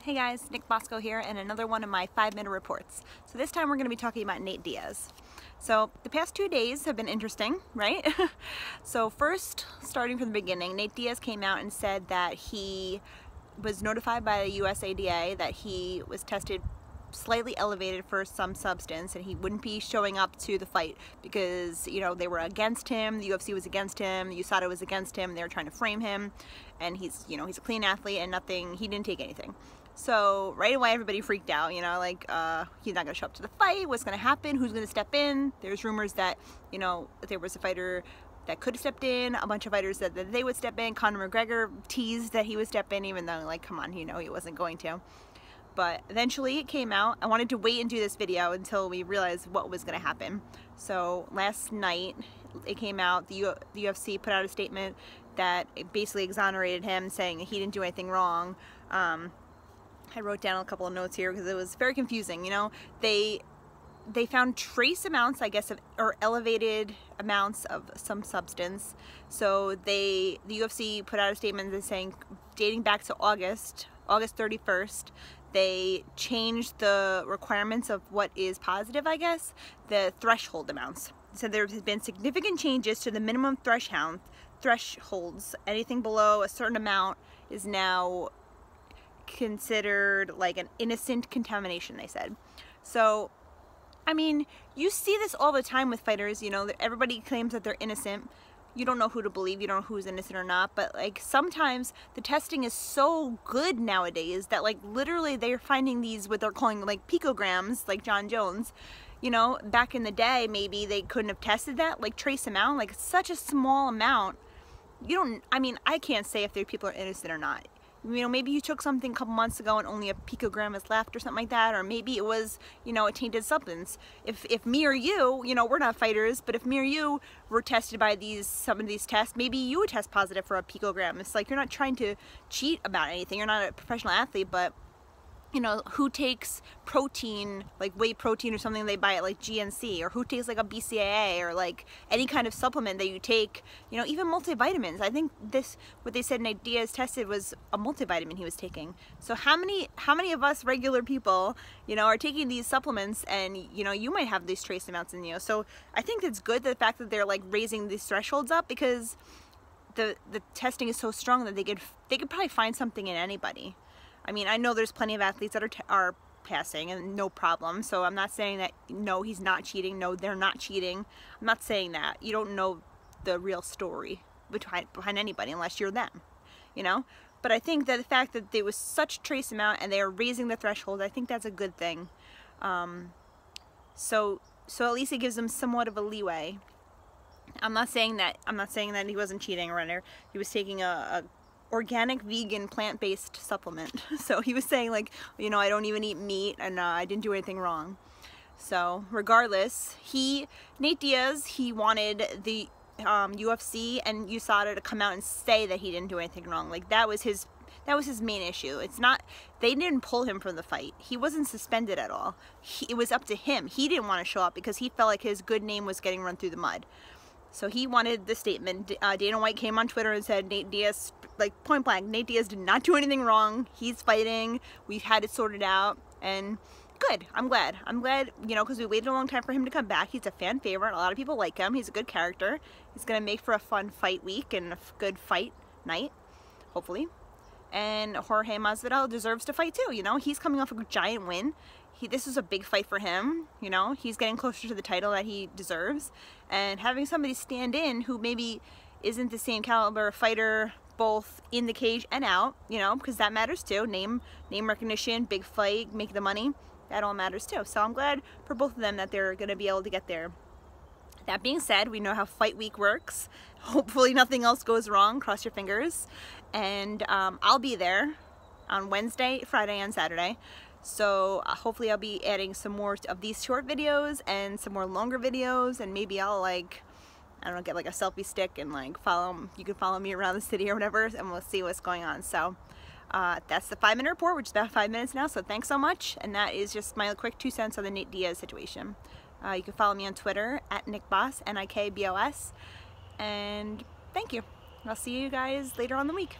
Hey guys, Nick Bosco here and another one of my 5-minute reports. So this time we're going to be talking about Nate Diaz. So the past 2 days have been interesting, right? So first, starting from the beginning, Nate Diaz came out and said that he was notified by the USADA that he was tested slightly elevated for some substance and he wouldn't be showing up to the fight because, you know, they were against him, the UFC was against him, the USADA was against him, they were trying to frame him, and he's a clean athlete and he didn't take anything. So right away everybody freaked out, you know, like he's not gonna show up to the fight, what's gonna happen, who's gonna step in. There's rumors that, you know, there was a fighter that could have stepped in, a bunch of fighters that they would step in. Conor McGregor teased that he would step in even though, like, come on, you know, he wasn't going to. But eventually it came out. I wanted to wait and do this video until we realized what was going to happen. So last night it came out, the UFC put out a statement that it basically exonerated him, saying he didn't do anything wrong. I wrote down a couple of notes here because it was very confusing. You know, they found trace amounts, I guess, or elevated amounts of some substance. So the UFC put out a statement saying, dating back to August 31st, they changed the requirements of what is positive, I guess, the threshold amounts. So there has been significant changes to the minimum thresholds. Anything below a certain amount is now considered like an innocent contamination, they said. So, I mean, you see this all the time with fighters, you know, everybody claims that they're innocent. You don't know who to believe, you don't know who's innocent or not, but like sometimes the testing is so good nowadays that like literally they're finding these, what they're calling like picograms, like John Jones. You know, back in the day maybe they couldn't have tested that, like trace amount, like such a small amount. I mean, I can't say if people are innocent or not. You know, maybe you took something a couple months ago and only a picogram is left or something like that, or maybe it was, you know, a tainted substance. If me or you, you know, we're not fighters, but if me or you were tested by some of these tests, maybe you would test positive for a picogram. It's like you're not trying to cheat about anything. You're not a professional athlete, but you know, who takes protein, like whey protein or something they buy at like GNC, or who takes like a BCAA or like any kind of supplement that you take, you know, even multivitamins. I think what they said Nate Diaz tested was a multivitamin he was taking. So how many of us regular people, you know, are taking these supplements and, you know, you might have these trace amounts in you. So I think it's good, the fact that they're like raising these thresholds up, because the testing is so strong that they could probably find something in anybody. I mean, I know there's plenty of athletes that are passing and no problem. So I'm not saying that, no, he's not cheating. No, they're not cheating. I'm not saying that. You don't know the real story behind anybody unless you're them, you know? But I think that the fact that there was such trace amount and they are raising the threshold, I think that's a good thing. So at least it gives them somewhat of a leeway. I'm not saying that he wasn't cheating or whatever. He was taking a organic, vegan, plant-based supplement. So he was saying, like, you know, I don't even eat meat and I didn't do anything wrong. So regardless, Nate Diaz, he wanted the UFC and USADA to come out and say that he didn't do anything wrong. Like that was his main issue. It's not, they didn't pull him from the fight. He wasn't suspended at all. It was up to him. He didn't want to show up because he felt like his good name was getting run through the mud. So he wanted the statement. Dana White came on Twitter and said, Nate Diaz, like point blank, Nate Diaz did not do anything wrong. He's fighting. We've had it sorted out. And good. I'm glad, you know, because we waited a long time for him to come back. He's a fan favorite. A lot of people like him. He's a good character. He's going to make for a fun fight week and a good fight night, hopefully. And Jorge Masvidal deserves to fight too. You know, he's coming off a giant win. This is a big fight for him, you know, he's getting closer to the title that he deserves, and having somebody stand in who maybe isn't the same caliber fighter both in the cage and out, you know, because that matters too. Name recognition, big fight, make the money, that all matters too. So I'm glad for both of them that they're going to be able to get there. That being said, we know how fight week works. Hopefully nothing else goes wrong, cross your fingers, and I'll be there on Wednesday, Friday, and Saturday. So hopefully I'll be adding some more of these short videos and some more longer videos, and maybe I'll, like, I don't know, get like a selfie stick and like you can follow me around the city or whatever, and we'll see what's going on. So that's the 5-minute report, which is about 5 minutes now, so thanks so much. And that is just my quick 2 cents on the Nate Diaz situation. You can follow me on Twitter at NickBoss, NIKBOS, and thank you. I'll see you guys later on the week.